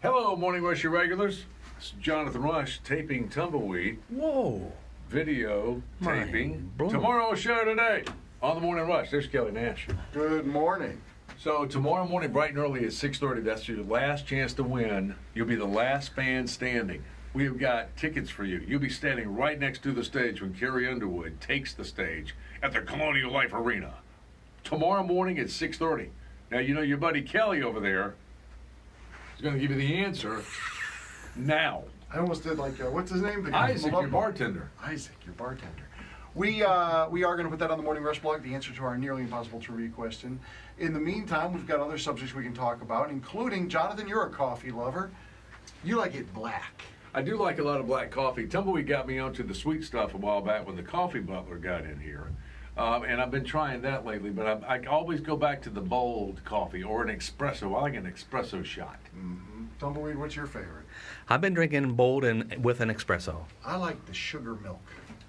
Hello, Morning Rush regulars. It's Jonathon Rush taping Tumbleweed. Whoa. Video taping Mind blown. tomorrow's show today on the Morning Rush. There's Kelly Nash. Good morning. So tomorrow morning, bright and early at 6:30, that's your last chance to win. You'll be the last fan standing. We've got tickets for you. You'll be standing right next to the stage when Carrie Underwood takes the stage at the Colonial Life Arena. Tomorrow morning at 6:30. Now, you know your buddy Kelly over there is going to give you the answer now. I almost did like, what's his name? The Isaac, your bartender. Isaac, your bartender. We are going to put that on the Morning Rush blog, the answer to our nearly impossible trivia question. In the meantime, we've got other subjects we can talk about, including, Jonathan, you're a coffee lover. You like it black. I do like a lot of black coffee. Tumbleweed got me onto the sweet stuff a while back when the coffee butler got in here. And I've been trying that lately, but I always go back to the bold coffee or an espresso. I like an espresso shot. Mm-hmm. Tumbleweed, what's your favorite? I've been drinking bold and with an espresso. I like the sugar milk.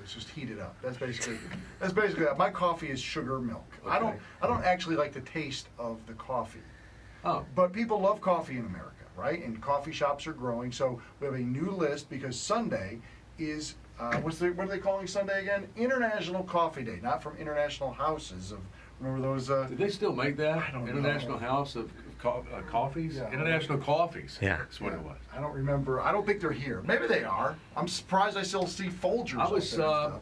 It's just heated up. That's basically that. My coffee is sugar milk. Okay. I don't actually like the taste of the coffee. Oh, But people love coffee in America, right? And coffee shops are growing. So we have a new list because Sunday is, what are they calling Sunday again? International Coffee Day, not from International Houses of, remember those? did they still make that? I don't know. International House of Coffees? Yeah. International Coffees. Yeah. That's what it was. I don't remember. I don't think they're here. Maybe they are. I'm surprised I still see Folgers.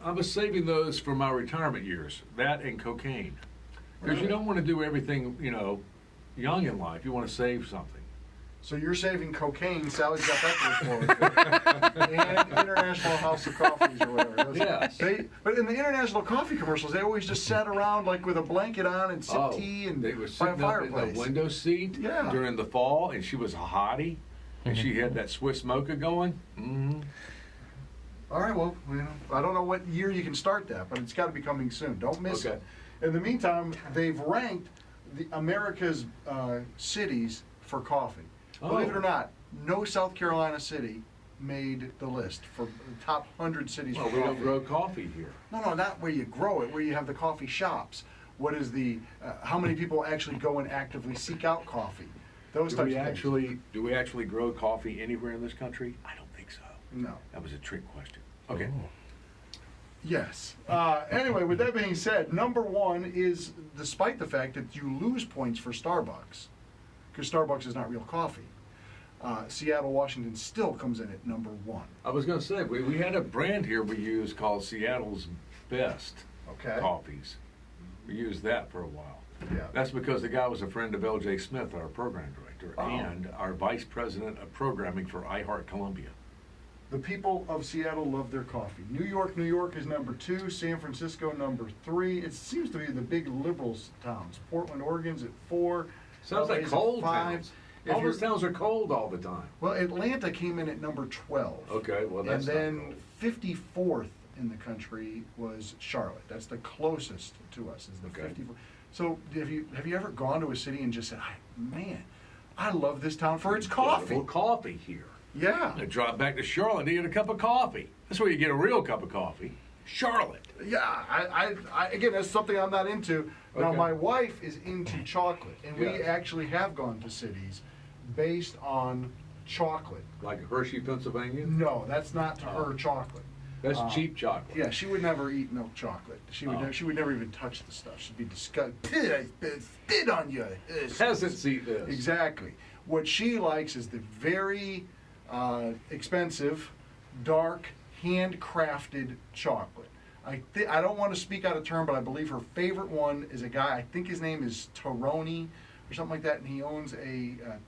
I was saving those for my retirement years, that and cocaine. Because you don't want to do everything, young in life. You want to save something. So you're saving cocaine. Sally's got that to look forward to. And International House of Coffees or whatever. Yes. But in the International Coffee commercials, they always just sat around like with a blanket on and sip tea and they were by a sitting up in fireplace. the window seat Yeah. during the fall, and she was a hottie, and she had that Swiss mocha going. Mm-hmm. All right, well, I don't know what year you can start that, but it's got to be coming soon. Don't miss Okay. it. In the meantime, they've ranked America's cities for coffee. Believe it or not, no South Carolina city made the list for the top 100 cities Well, for we coffee. don't grow coffee here. No, not where you grow it, where you have the coffee shops. What is how many people actually go and actively seek out coffee? Those Do types we of things. actually grow coffee anywhere in this country? I don't think so. No. That was a trick question. Okay. Yes. Anyway, with that being said, number one is, despite the fact that you lose points for Starbucks, because Starbucks is not real coffee, Seattle, Washington still comes in at number one. I was going to say, we had a brand here we used called Seattle's Best Okay. Coffees. We used that for a while. Yeah. That's because the guy was a friend of L.J. Smith, our program director, Oh. and our vice president of programming for iHeart Columbia. The people of Seattle love their coffee. New York is number 2. San Francisco, number 3. It seems to be the big liberals towns. Portland, Oregon's at 4. Sounds like LA's cold at 5. towns. If All those you're- towns are cold all the time. Well, Atlanta came in at number 12. Okay, well, And that's not then cold. 54th in the country was Charlotte. That's the closest to us. Is the Okay. 54th. So have you ever gone to a city and just said, "Man, I love this town for its coffee"? Well, coffee here. Yeah. I drop back to Charlotte to get a cup of coffee. That's where you get a real cup of coffee. Charlotte. Yeah, I again, that's something I'm not into. Now, Okay. my wife is into chocolate, and we Yes. actually have gone to cities based on chocolate. Like Hershey, Pennsylvania? No, that's not to her chocolate. That's cheap chocolate. Yeah, she would never eat milk chocolate. She would. Oh. She would never even touch the stuff. She'd be disgusted. Spit on you. Peasants eat this. Exactly. What she likes is the very expensive, dark, handcrafted chocolate. I don't want to speak out of turn, but I believe her favorite one is a guy, I think his name is Toroni or something like that, and he owns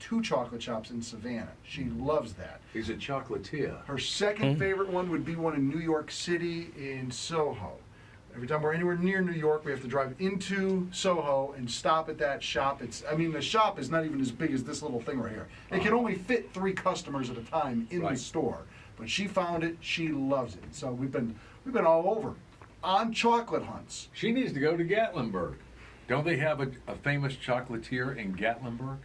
2 chocolate shops in Savannah. She loves that. He's a chocolatier. Her second favorite one would be one in New York City in Soho. Every time we're anywhere near New York, we have to drive into Soho and stop at that shop. The shop is not even as big as this little thing right here. It can only fit 3 customers at a time in the Right. store. But she found it, she loves it. So we've been all over on chocolate hunts. She needs to go to Gatlinburg. Don't they have a famous chocolatier in Gatlinburg?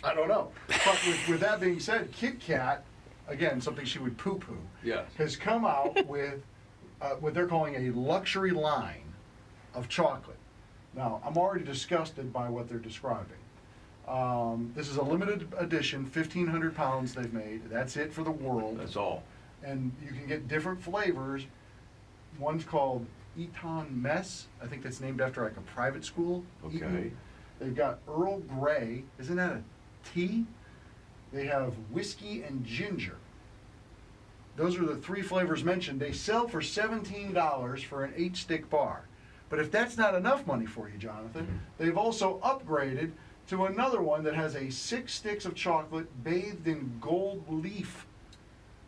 I don't know. But with that being said, Kit Kat, again, something she would poo-poo, Yes. has come out with what they're calling a luxury line of chocolate. Now, I'm already disgusted by what they're describing. This is a limited edition, 1,500 pounds they've made. That's it for the world. That's all. And you can get different flavors. One's called Eton Mess. I think that's named after like a private school. Okay. Eton. They've got Earl Grey. Isn't that a tea? They have whiskey and ginger. Those are the 3 flavors mentioned. They sell for $17 for an 8-stick bar. But if that's not enough money for you, Jonathan, they've also upgraded to another one that has a 6 sticks of chocolate bathed in gold leaf.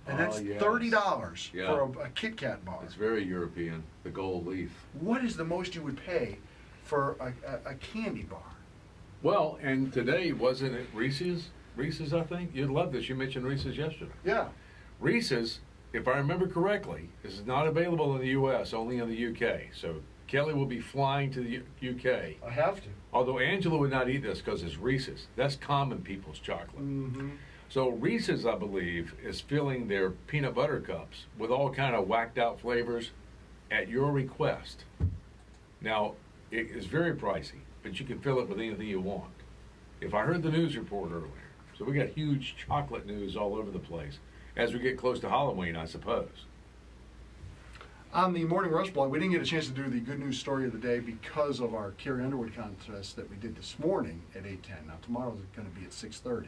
And that's Yes. $30 Yeah. for a Kit Kat bar. It's very European, the gold leaf. What is the most you would pay for a candy bar? Well, and today, wasn't it Reese's? Reese's, I think? You'd love this. You mentioned Reese's yesterday. Yeah. Reese's, if I remember correctly, this is not available in the U.S., only in the U.K. So Kelly will be flying to the U.K. I have to. Although Angela would not eat this because it's Reese's. That's common people's chocolate. Mm-hmm. So Reese's, I believe, is filling their peanut butter cups with all kind of whacked out flavors at your request. Now, it is very pricey, but you can fill it with anything you want. If I heard the news report earlier, so we got huge chocolate news all over the place as we get close to Halloween, I suppose. On the Morning Rush blog, we didn't get a chance to do the good news story of the day because of our Carrie Underwood contest that we did this morning at 8:10. Now, tomorrow is going to be at 6:30.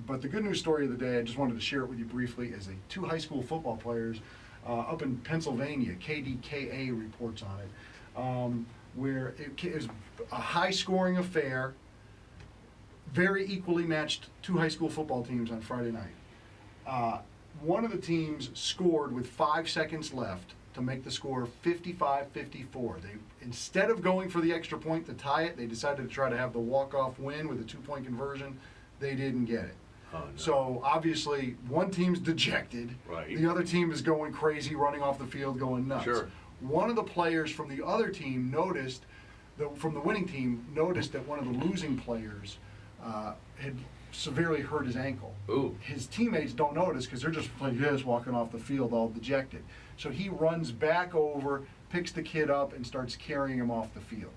But the good news story of the day, I just wanted to share it with you briefly, is 2 high school football players up in Pennsylvania, KDKA reports on it, where it is a high-scoring affair, very equally matched 2 high school football teams on Friday night. One of the teams scored with 5 seconds left to make the score 55-54. They, instead of going for the extra point to tie it, they decided to try to have the walk-off win with a 2-point conversion. They didn't get it. Oh, no. So obviously, one team's dejected. Right. The other team is going crazy, running off the field, going nuts. Sure. One of the players from the other team noticed, from the winning team, noticed that one of the losing players had severely hurt his ankle. Ooh. His teammates don't notice because they're just like this, walking off the field all dejected. So he runs back over, picks the kid up, and starts carrying him off the field.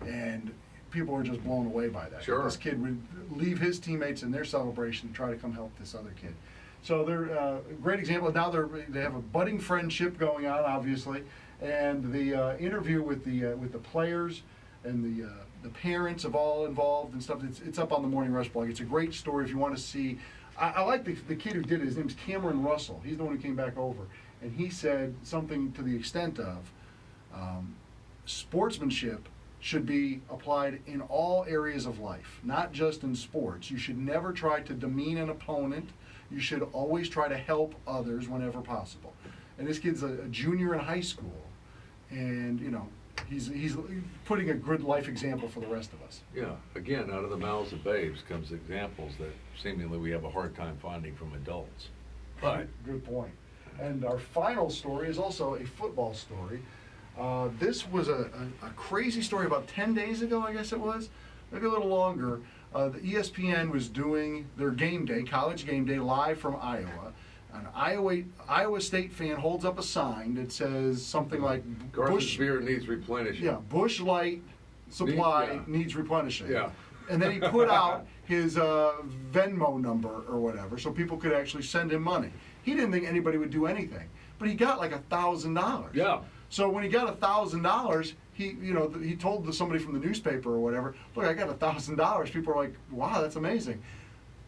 And people were just blown away by that. Sure. This kid would leave his teammates in their celebration and try to come help this other kid. So they're a great example. Now they have a budding friendship going on, obviously, and the interview with the players and the parents of all involved and stuff. It's up on the Morning Rush blog. It's a great story if you want to see. I like the kid who did it. His name's Cameron Russell. He's the one who came back over, and he said something to the extent of sportsmanship should be applied in all areas of life, not just in sports. You should never try to demean an opponent. You should always try to help others whenever possible. And this kid's a junior in high school, and he's putting a good life example for the rest of us. Yeah, again, out of the mouths of babes comes examples that seemingly we have a hard time finding from adults. But Good point. And our final story is also a football story. This was a crazy story about 10 days ago, I guess it was, maybe a little longer. The ESPN was doing their game day, college game day, live from Iowa. An Iowa State fan holds up a sign that says something like Carson's beer needs replenishing. Yeah, Busch Light supply Yeah. needs replenishing. Yeah. And then he put out his Venmo number or whatever, so people could actually send him money. He didn't think anybody would do anything, but he got like $1,000. Yeah. So when he got $1,000, he told somebody from the newspaper or whatever, look, I got $1,000. People are like, wow, that's amazing.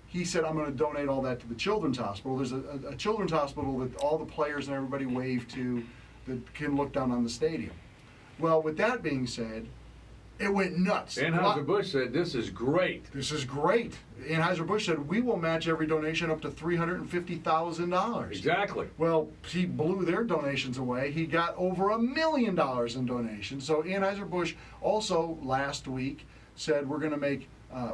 He said, I'm going to donate all that to the Children's Hospital. There's a Children's Hospital that all the players and everybody wave to that can look down on the stadium. Well, with that being said, it went nuts. Anheuser-Busch said, this is great. This is great. Anheuser-Busch said, we will match every donation up to $350,000. Exactly. Well, he blew their donations away. He got over $1 million in donations. So Anheuser-Busch also last week said, we're going to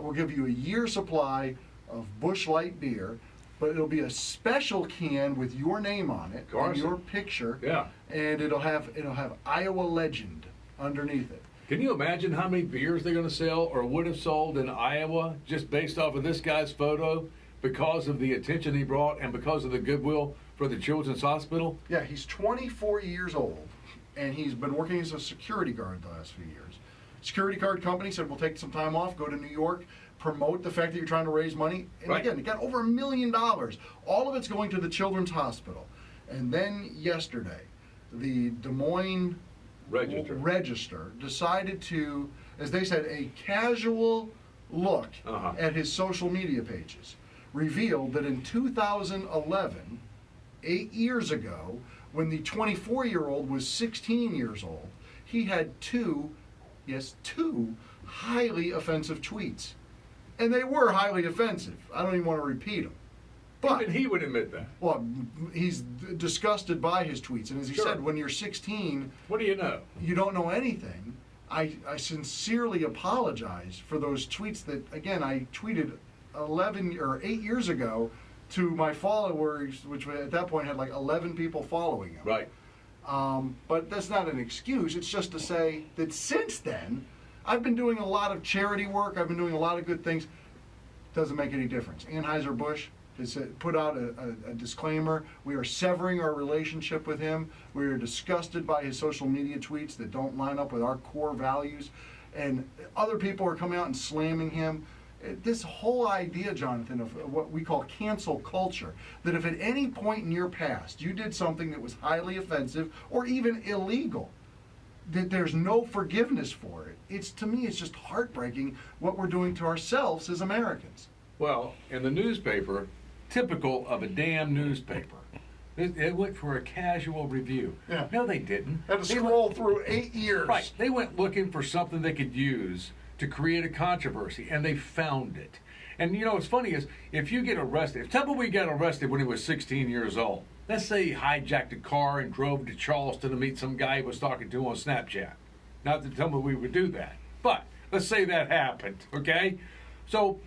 we'll give you a year's supply of Busch Light beer, but it'll be a special can with your name on it, Carson. and your picture, Yeah. and it'll have Iowa Legend underneath it. Can you imagine how many beers they're going to sell or would have sold in Iowa just based off of this guy's photo because of the attention he brought and because of the goodwill for the Children's Hospital? Yeah, he's 24 years old, and he's been working as a security guard the last few years. Security guard company said, we'll take some time off, go to New York, promote the fact that you're trying to raise money. And Right. again, it got over $1 million. All of it's going to the Children's Hospital. And then yesterday, the Des Moines Register decided to, as they said, a casual look at his social media pages revealed that in 2011, 8 years ago, when the 24-year-old was 16 years old, he had two highly offensive tweets. And they were highly offensive. I don't even want to repeat them. But even he would admit that. Well, he's disgusted by his tweets. And as he Sure. said, when you're 16, What do you know? you don't know anything. I sincerely apologize for those tweets that, again, I tweeted 8 years ago to my followers, which at that point had like 11 people following him. Right. But that's not an excuse. It's just to say that since then, I've been doing a lot of charity work. I've been doing a lot of good things. Doesn't make any difference. Anheuser-Busch has put out a disclaimer. We are severing our relationship with him. We are disgusted by his social media tweets that don't line up with our core values. And other people are coming out and slamming him. This whole idea, Jonathan, of what we call cancel culture, that if at any point in your past you did something that was highly offensive or even illegal, that there's no forgiveness for it. To me, it's just heartbreaking what we're doing to ourselves as Americans. Well, in the newspaper, typical of a damn newspaper, it went for a casual review. Yeah. No, they didn't. Had to They scroll through 8 years. Right. They went looking for something they could use to create a controversy, and they found it. And you know what's funny is, if you get arrested, if Tumbleweed got arrested when he was 16 years old, let's say he hijacked a car and drove to Charleston to meet some guy he was talking to on Snapchat. Not that Tumbleweed would do that, but let's say that happened, okay? So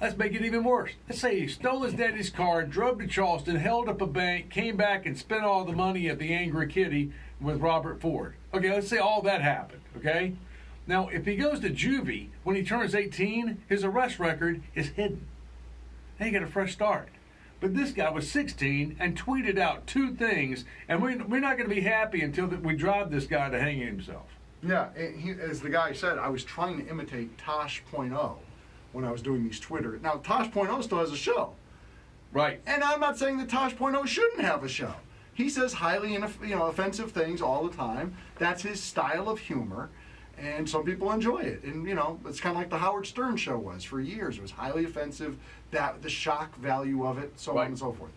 let's make it even worse. Let's say he stole his daddy's car, drove to Charleston, held up a bank, came back and spent all the money at the Angry Kitty with Robert Ford. Okay, let's say all that happened, okay? Now, if he goes to juvie when he turns 18, his arrest record is hidden. Now you get a fresh start. But this guy was 16 and tweeted out two things, and we're not going to be happy until we drive this guy to hanging himself. Yeah, as the guy said, I was trying to imitate Tosh.0 when I was doing these Twitter. Now, Tosh.0 still has a show. Right. And I'm not saying that Tosh.0 shouldn't have a show. He says highly offensive things all the time. That's his style of humor. And some people enjoy it. And, it's kind of like the Howard Stern show was for years. It was highly offensive, the shock value of it, so on and so forth.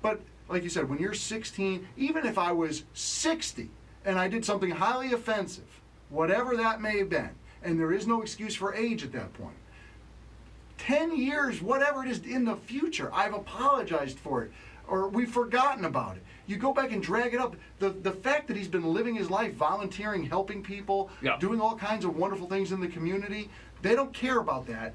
But, like you said, when you're 16, even if I was 60 and I did something highly offensive, whatever that may have been, and there is no excuse for age at that point, 10 years, whatever it is in the future, I've apologized for it, or we've forgotten about it. You go back and drag it up. The fact that he's been living his life volunteering, helping people, doing all kinds of wonderful things in the community, they don't care about that.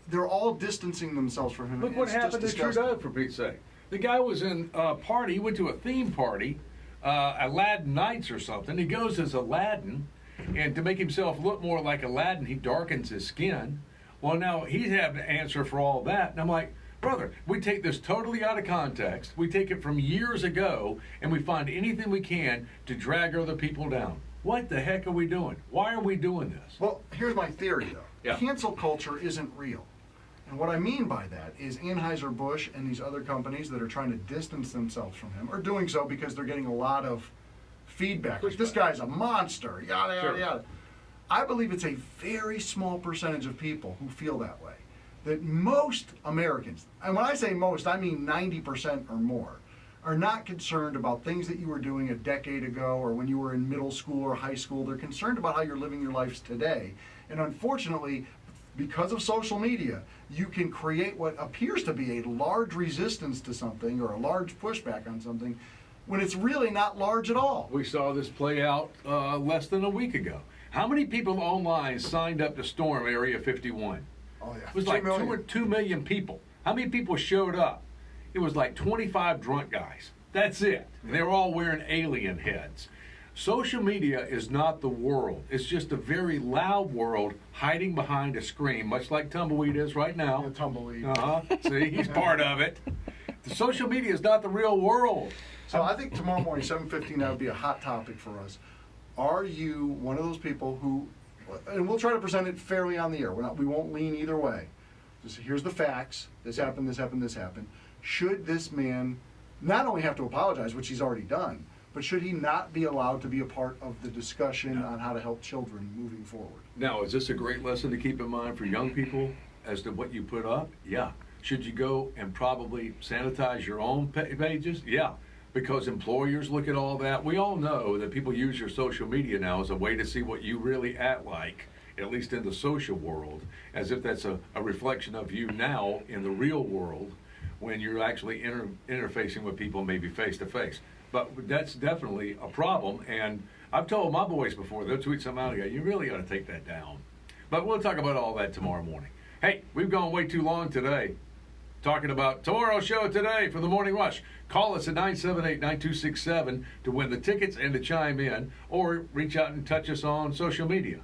They're all distancing themselves from him. Look what happened to Trudeau, for Pete's sake. The guy was in a party. He went to a theme party, Aladdin Nights or something. He goes as Aladdin, and to make himself look more like Aladdin, he darkens his skin. Well, now he's having to answer for all that. And I'm like, brother, we take this totally out of context. We take it from years ago, and we find anything we can to drag other people down. What the heck are we doing? Why are we doing this? Well, here's my theory, though. Yeah. Cancel culture isn't real. And what I mean by that is Anheuser-Busch and these other companies that are trying to distance themselves from him are doing so because they're getting a lot of feedback. Like, this guy's a monster, yada, yada, yada. I believe it's a very small percentage of people who feel that way. That most Americans, and when I say most, I mean 90% or more, are not concerned about things that you were doing a decade ago or when you were in middle school or high school. They're concerned about how you're living your lives today. And unfortunately, because of social media, you can create what appears to be a large resistance to something or a large pushback on something when it's really not large at all. We saw this play out less than a week ago. How many people online signed up to storm Area 51? Oh, yeah. It was like 2 million people. How many people showed up? It was like 25 drunk guys. That's it. They were all wearing alien heads. Social media is not the world. It's just a very loud world hiding behind a screen, much like Tumbleweed is right now. Yeah, Tumbleweed. See, he's part of it. The social media is not the real world. So I think tomorrow morning, 7:15, that would be a hot topic for us. Are you one of those people who, and we'll try to present it fairly on the air, we won't lean either way, Here's the facts. This happened, this happened, this happened. Should this man not only have to apologize, which he's already done, but should he not be allowed to be a part of the discussion on how to help children moving forward? Now, is this a great lesson to keep in mind for young people as to what you put up? Yeah. Should you go and probably sanitize your own pages? Yeah. Because employers look at all that. We all know that people use your social media now as a way to see what you really act like, at least in the social world, as if that's a reflection of you now in the real world when you're actually interfacing with people maybe face to face. But that's definitely a problem, and I've told my boys before, they'll tweet something out and go, you really ought to take that down. But we'll talk about all that tomorrow morning. Hey, we've gone way too long today talking about tomorrow's show today for the Morning Rush. Call us at 978-9267 to win the tickets and to chime in, or reach out and touch us on social media.